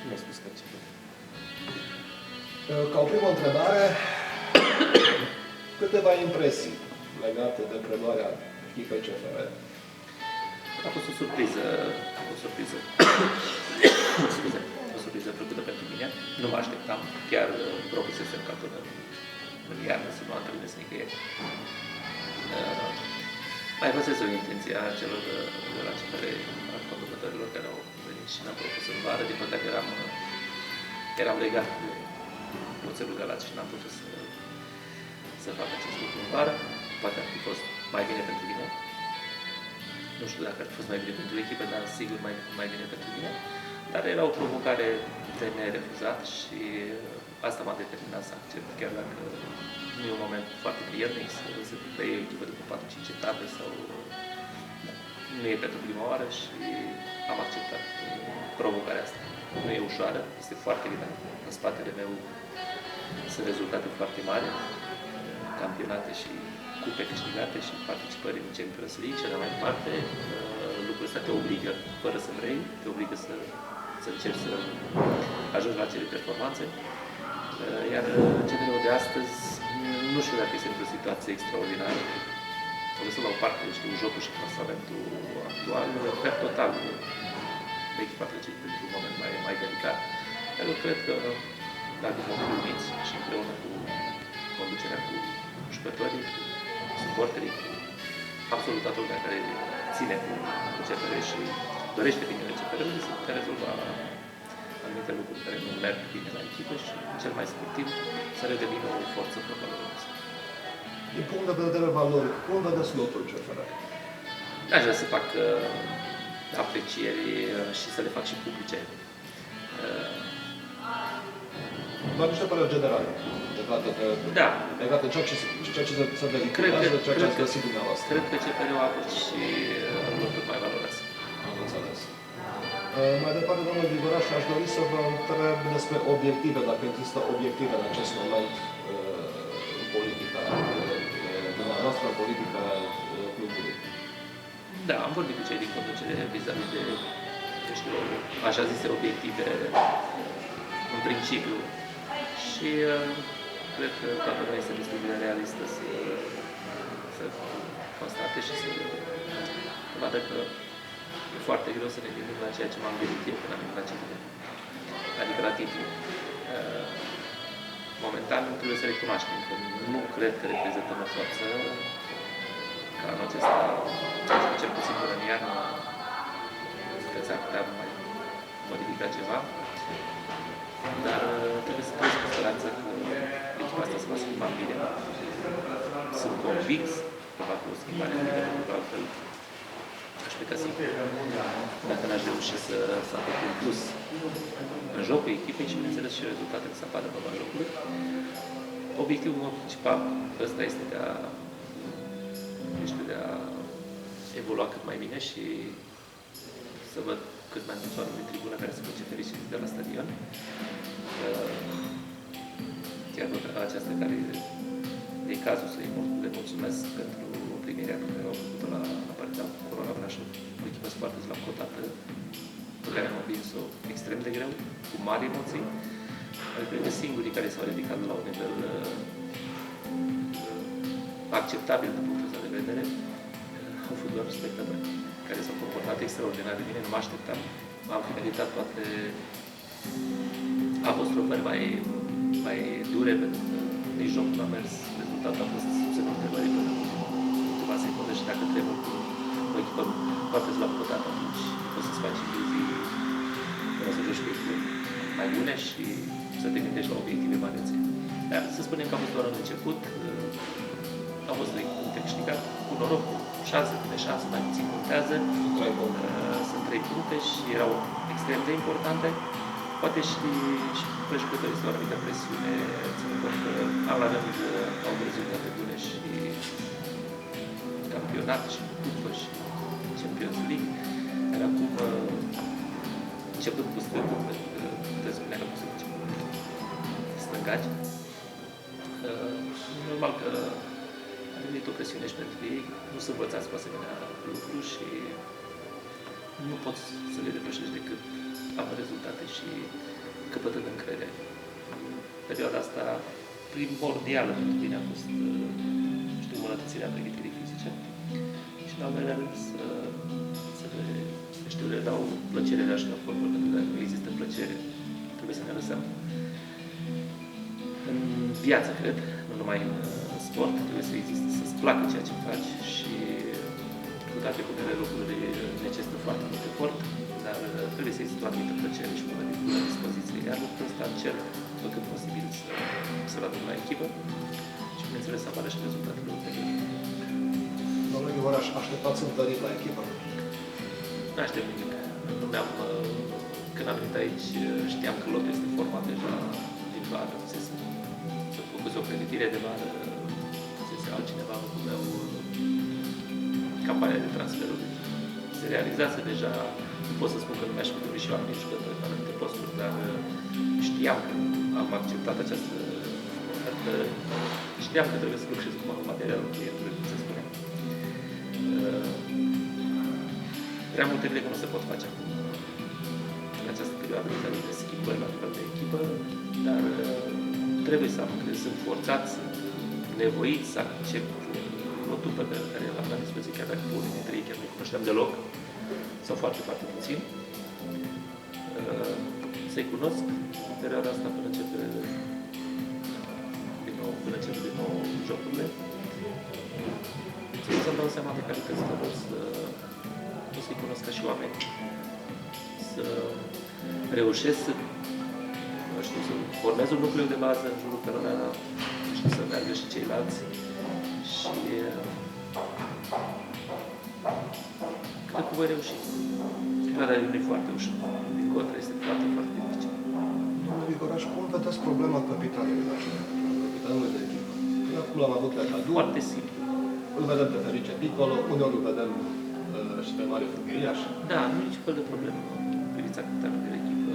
Nu mi-ai spus că începem. Ca o primă întrebare, câteva impresii legate de preluarea echipei CFR. A fost o surpriză, scuze, o surpriză plăcută pentru mine. Nu mă așteptam, chiar propusesem ca până în iarnă să nu antrenez nicăieri. Mai văzesc o intenție a celor de la CFR, a conducătorilor care au venit și ne-au propus în vară. Din păcate eram legat de oțelul Galați și n-am putut să fac acest lucru în vară. Poate ar fi fost mai bine pentru mine. Nu știu dacă ar fi fost mai bine pentru echipă, dar sigur mai bine pentru mine. Dar era o provocare de nerefuzat și asta m-a determinat să accept, chiar dacă nu e un moment foarte prielnic să preie o echipă după 4-5 etape sau nu e pentru prima oară și am acceptat provocarea asta. Nu e ușoară, este foarte bine. În spatele meu sunt rezultate foarte mari, campionate și cupe câștigate și participări în Champions League și mai departe. Lucrul ăsta te obligă, fără să vrei, te obligă să încerci să ajungi la acele performanțe. Iar CFR-ul de astăzi, nu știu dacă este într-o situație extraordinară. O lăsăm la o parte, știu, jocul și clasamentul actual, per total, echipa trece într-un moment mai delicat. Dar eu cred că, dacă vom fi uniți și împreună cu conducerea, cu jucătorii, cu suporterii, cu absolut toată lumea care ține cu CFR și dorește bine de CFR-ul, să putea rezolva anumite lucruri care nu merg bine la echipă și, cel mai scurt timp, să redevină o forță valoroasă. Din punct de vedere valoric, cum vedeți lotul CFR? Aș vrea să fac aprecieri și să le fac și publice. Doar niște păreri generale, legate de ceea ce se vehiculează, ceea ce ați găsit dumneavoastră. Cred că CFR-ul a avut și loturi mai valoroase. Am înțeles. Mai departe, domnul Grigoraș, aș dori să vă întreb despre obiective, dacă există obiective în acest moment în politica dumneavoastră, în politica clubului. Da, am vorbit cu cei din conducere vis-a-vis de, știu, așa zise, obiective în principiu și cred că toată lumea este destul de realistă să constate și să vadă că e foarte greu să ne gândim la ceea ce m-am gândit eu când am venit la CFR, adică la titlu. Momentan trebuie să recunoaștem că nu cred că reprezentăm o forță ca anul acesta, cel puțin până în iarnă, că ți-ar putea mai modifica ceva, dar trebuie să crezi cu speranța că echipa asta se va schimba în bine. Sunt convins că va fi o schimbare în bine, pentru că altfel aș pleca sigur. Dacă n-aș reuși să aduc un plus în jocul echipei și, bineînțeles, și rezultatele să apară în urma jocului. Obiectivul meu principal ăsta este de a evolua cât mai bine și să văd cât mai mulți oameni din tribună care se face fericiți de la stadion. Chiar aceasta care e cazul să-i le mulțumesc pentru primirea pe care au făcut-o la Partida Corona Brașov, o echipă foarte slab cotată, pe care am învins-o extrem de greu, cu mari emoții. Cred că singurii care s-au ridicat la un nivel acceptabil din punctul ăsta de vedere au fost doar spectatori care s-au comportat extraordinar de bine, nu mă așteptam. Am finalizat toate apostrofări mai dure, pentru că nici jocul nu a mers, rezultatul a fost sub semnul întrebării până câteva secunde și dacă trebuie cu o echipă foarte slab cotată, atunci poți să-ți faci iluzii până să joci cu echipe mai bune și să te gândești la obiective mai rețe. Dar să spunem că a fost doar în început, au fost 3 puncte câștigate cu noroc, cu șanse, câte șanse, mai puțin contează. Sunt 3 puncte și erau extrem de importante. Poate și pe jucătorii este o anumită presiune, ținând cont că an la rând au rezultate bune și campionat și cupă și Champions League. Dar acum, începând cu stângul, pentru că puteți spunea că poți să facem stângaci, normal că a venit o presiune și pentru ei, nu sunt învățați cu asemenea lucruri și nu poți să le depășești decât având rezultate și căpătând încredere. Perioada asta primordială pentru mine a fost îmbunătățirea pregătirii fizice și, în al doilea rând, să le dau plăcere de a juca fotbal, pentru că dacă există plăcere, trebuie să ne lăsăm. În viață, cred, nu numai în sport, trebuie să existe, să-ți placă ceea ce faci și cu toate că unele lucruri necesită foarte mult efort, dar trebuie să existe o anumită plăcere și bună dispoziție. Iar lucrul ăsta încerc, făcând posibil, să-l aduc la echipă și, bineînțeles, să apară și rezultatele ulterior. Domnule Grigoraș, așteptați întărit la echipă? Nu aștept nimic. Când am venit aici, știam că lotul este format deja din vară. Se făcuse o pregătire de vară, altcineva în locul meu, campania de transferuri se realizase deja. Nu pot să spun că nu mi-aș fi dorit și eu anumite jucători pe anumite posturi, dar știam că am acceptat această ofertă, știam că trebuie să lucrez cu materialul clientului, cum se spune. Prea multe lucruri nu se pot face acum în această perioadă de schimbări la nivel de echipă, dar trebuie să am încredere, sunt forțat, sunt nevoit să accept lotul pe care l-am la dispoziție, chiar dacă unii dintre ei chiar nu-i cunoșteam deloc, sau foarte, foarte puțin. Să-i cunosc în perioada asta până încep din nou jocurile. Să-mi dau seama de calitățile lor, să-i cunosc ca și oameni, să reușesc să formez un nucleu de bază în jurul cărora să meargă și ceilalți și cred că voi reuși. Perioada nu e foarte ușor, din contră este foarte, foarte dificil. Domnule Grigoraș, cum vedeți problema capitanului de echipă? Acum l-am avut pe Cadu. Foarte simplu. Îl vedem pe Felice Piccolo, uneori îl vedem și pe Mario Fughiaș. Da, nu e nici fel de problemă în privința capitanului de echipă.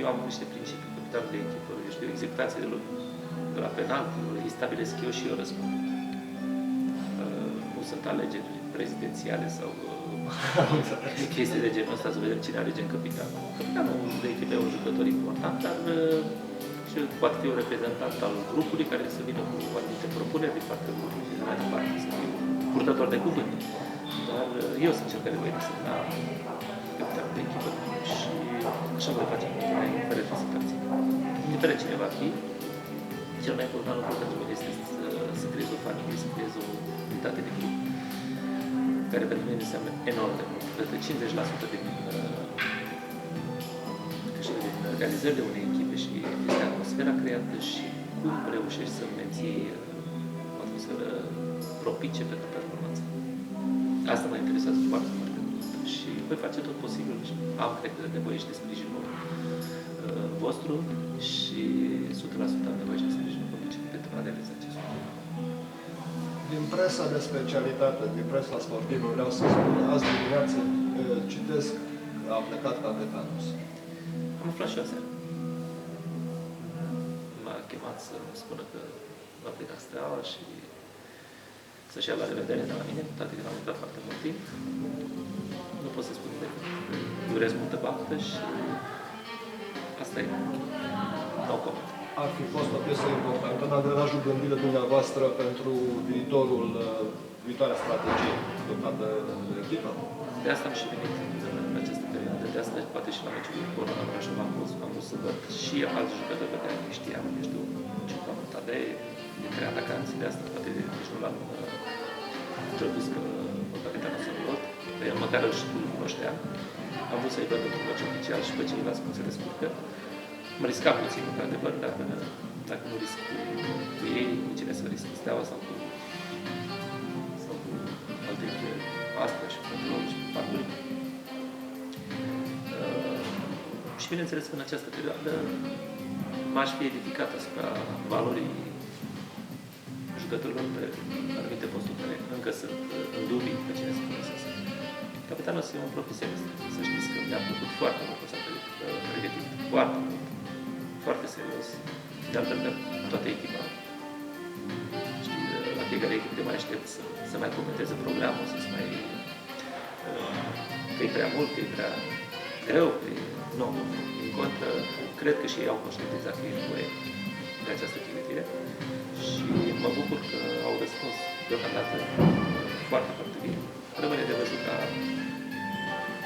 Eu am niște principii capitanului de echipă, eu știu, executație de la penalti, îi stabilesc eu și eu răspund. Nu sunt alegeri prezidențiale sau chestii de genul ăsta, să vedem cine alege în capitan. Capitanul de echipă e un jucător important, dar și poate fi un reprezentant al grupului care să vină cu anumite propuneri din partea grupului și mai departe, să fie un purtător de cuvânt. Dar eu sunt cel care voi desemna capitanul de echipă și așa voi face indiferent de situație. Indiferent cine va fi, cel mai important lucru pentru mine este să creezi o familie, să creezi o unitate de grup, care pentru mine înseamnă enorm de mult. Peste 50% din realizările unei echipe și este atmosfera creată și cum reușești să menții o atmosferă propice pentru performanță. Asta mă interesează foarte, foarte mult și voi face tot posibilul și am, cred că, nevoie și de sprijinul vostru și 100% am nevoie și de sprijinul politic pentru a realiza acest lucru. Din presa de specialitate, din presa sportivă, vreau să spun, azi dimineață citesc că a plecat Capetanus. Am aflat și eu aseară. M-a chemat să spună că va pleca Steaua și să-și ia la revedere de la mine, cu toate că l-am uitat foarte mult timp. Nu pot să spun decât îi urez multă baftă și asta e. No comment. Ar fi fost o piesă importantă în angrenajul gândit de dumneavoastră pentru viitoarea strategie adoptată de echipă? De asta am și venit în această perioadă. De asta, poate și la meciul cu Corona Brașov, am vrut să văd și alți jucători pe care nu știam. Eu știu, Ciucanu Tadei, dintre atacanții, de asta poate nici nu l-am introdus că capitanul s-a luat. El măcar îl cunoșteam. Am vrut să-i văd într-un meci oficial și pe ceilalți cum se descurcă. Mă riscam puțin, într-adevăr, dar dacă nu risc cu ei, cu cine să risc? Steaua sau cu alte echipe, Astra și Fătălău și Parduri. Și bineînțeles că în această perioadă m-aș fi edificat asupra valorii jucătorilor pe anumite posturi care încă sunt în dubii pe cine să folosesc. Capitanul este un profesionist, să știți că mi-a plăcut foarte mult că s-a pregătit, foarte mult, foarte serios, de altfel pe toată echipa. Știi, la fiecare echipă te mai aștept să mai comenteze programul, să mai că e prea mult, că e prea greu, nu, în contră, cred că și ei au conștientizat că e nevoie de această pregătire și mă bucur că au răspuns deocamdată foarte, foarte bine. Rămâne de văzut ca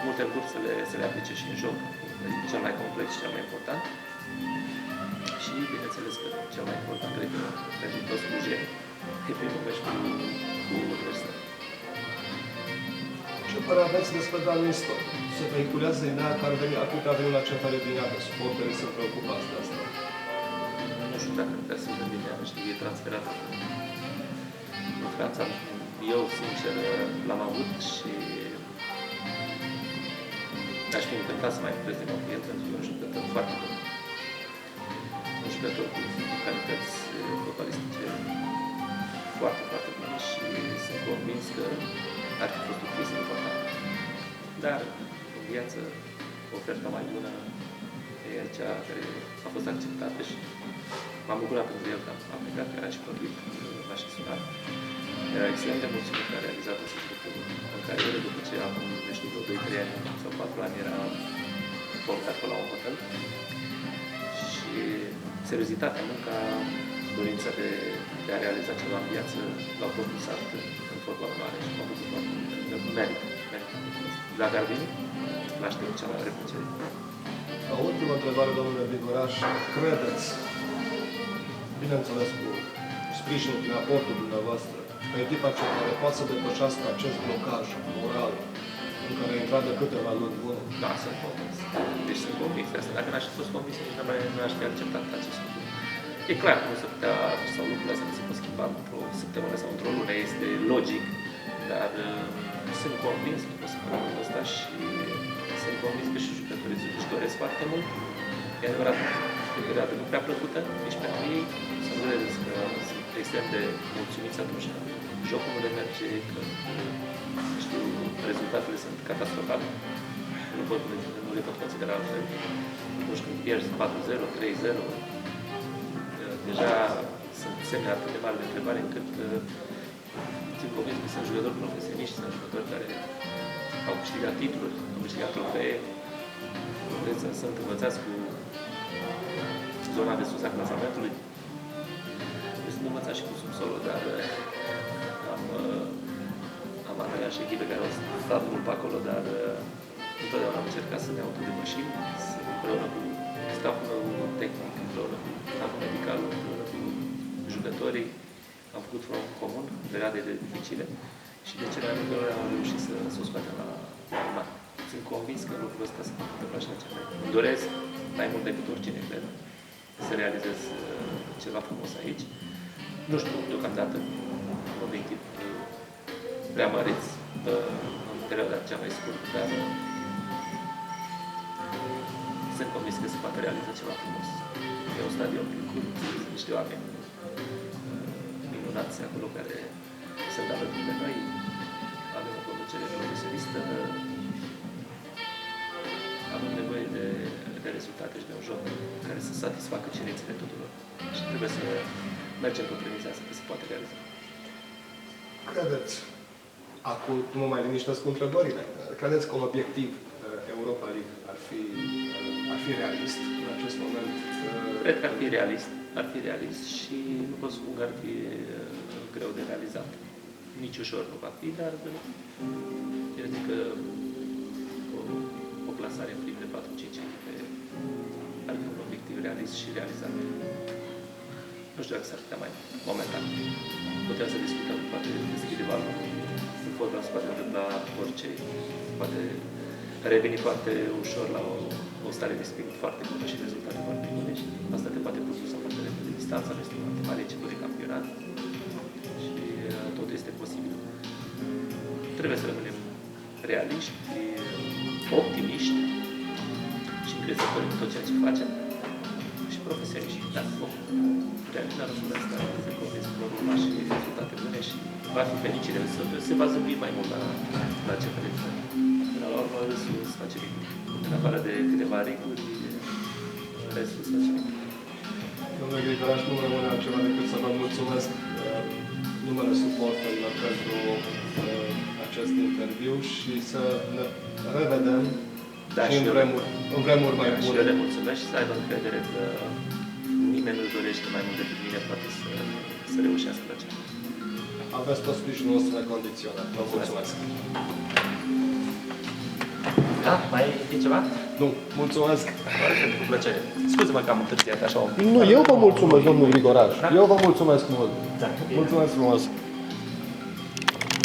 multe lucruri să le aplice și în joc, cel mai complex și cel mai important. Și bineînțeles că cel mai important, cred că pentru toți clujenii, e primul meci cu Universitatea. Ce părere aveți despre Daniel Istor? Se vehiculează ideea că ar veni, ar putea veni la centrale din iată, suporterii sunt preocupați de asta. Nu știu dacă putea să veni din iată, știu, e transferat în Franța. Eu, sincer, l-am avut și aș fi încântat să mai lucrez din nou cu el, pentru că e un jucător foarte bun. Un jucător cu calități fotbalistice foarte, foarte bune și sunt convins că ar fi fost o chestie importantă. Dar, în viață, oferta mai bună e cea care a fost acceptată și m-am bucurat pentru el că am plecat, că era și plătit, m-a și sunat. Era extrem de mulțumit că a realizat acest lucru în carieră, după ce acum, nu știu, vreo 2-3 ani sau 4 ani era portat pe la un hotel. Și seriozitatea, munca, dorința de a realiza ceva în viață l-au propulsat în fotbalul mare și m-am bucurat foarte mult. Merită. Dacă ar veni, l-aștept cu cea mai mare plăcere. La ultima întrebare, domnule Grigoraș, credeți, bineînțeles cu sprijinul din aportul dumneavoastră, că echipa cea care poate să depășească acest blocaj moral în care a intrat de câteva luni bune? Da, sunt convins. Deci sunt convins de asta. Dacă n-aș fi fost convins, nici nu aș fi acceptat acest lucru. E clar că nu se putea, sau lucrurile astea nu se pot schimba într-o săptămână sau într-o lună, este logic, dar sunt convins că pot să fac lucrul ăsta și sunt convins că și jucătorii își doresc foarte mult. E adevărat, e o perioadă nu prea plăcută, nici pentru ei, să nu vedeți că sunt extrem de mulțumiți atunci când jocul nu le merge, că știu, rezultatele sunt catastrofale. Nu le pot considera altfel. Atunci când pierzi 4-0, 3-0, deja sunt semne atât de mari de întrebare încât țin convins că sunt jucători profesioniști, sunt jucători care au câștigat titluri, au câștigat trofee, sunt învățați cu zona de sus a clasamentului. Sunt învățați și cu subsolul, dar am antrenat și echipe care au stat mult pe acolo, dar întotdeauna am încercat să ne autodepășim, împreună cu staful meu tehnic, împreună cu staful medical, împreună cu jucătorii. Am făcut front comun, perioade dificile și de cele mai multe ori am reușit să o scoatem la urmă. Sunt convins că lucrul ăsta se poate întâmpla și la cel mai. Îmi doresc mai mult decât oricine, cred, să realizez ceva frumos aici. Nu știu, deocamdată, obiectiv prea măreți în perioada cea mai scurtă, dar sunt convins că se poate realiza ceva frumos. E un stadion plin cu niște oameni minunați acolo care sunt alături de noi. Avem o conducere profesionistă, avem nevoie de rezultate și de un joc care să satisfacă cerințele tuturor. Și trebuie să mergem pe premisa asta, că se poate realiza. Credeți, acum nu mă mai liniștesc cu întrebările, credeți că un obiectiv Europa League ar fi realist în acest moment? Cred că ar fi realist și nu pot spun că ar fi greu de realizat. Nici ușor nu va fi, dar eu zic că o plasare în prim de 4-5 ani ar fi un obiectiv realist și realizat. Nu știu dacă s-ar putea mai momentan. Putem să discutăm, poate deschide valul. În fotbal se poate întâmpla orice, poate reveni foarte ușor la o stare de spirit foarte bună și rezultate foarte bune și asta te poate propulsa foarte repede. Distanța nu este foarte mare, început de campionat și totul este posibil. Trebuie să rămânem realiști, optimiști și încrezători în tot ceea ce facem și profesioniști. Dar vom realiza răspunsul ăsta, sunt convins că vor urma și rezultate bune și va fi fericire, se va zâmbi mai mult la ce facem. Până la urmă, râsul se face mic. În afară de câteva reguli, restul se face mic. Domnule Grigoraș, nu rămâne altceva decât să vă mulțumesc numele suporterilor pentru acest interviu și să ne revedem Da, și în vremuri mai și bune. eu le mulțumesc și să aibă încredere că nimeni nu-și dorește mai mult decât mine, poate să reușească la ceva. Aveți tot sprijinul nostru necondiționat. Vă mulțumesc. Da? Mai e ceva? Nu, mulțumesc. Cu plăcere. Scuze-mă că am întârziat așa un pic. Nu, eu vă mulțumesc, domnul Grigoraș. Eu vă mulțumesc mult. Da, bine. Mulțumesc frumos.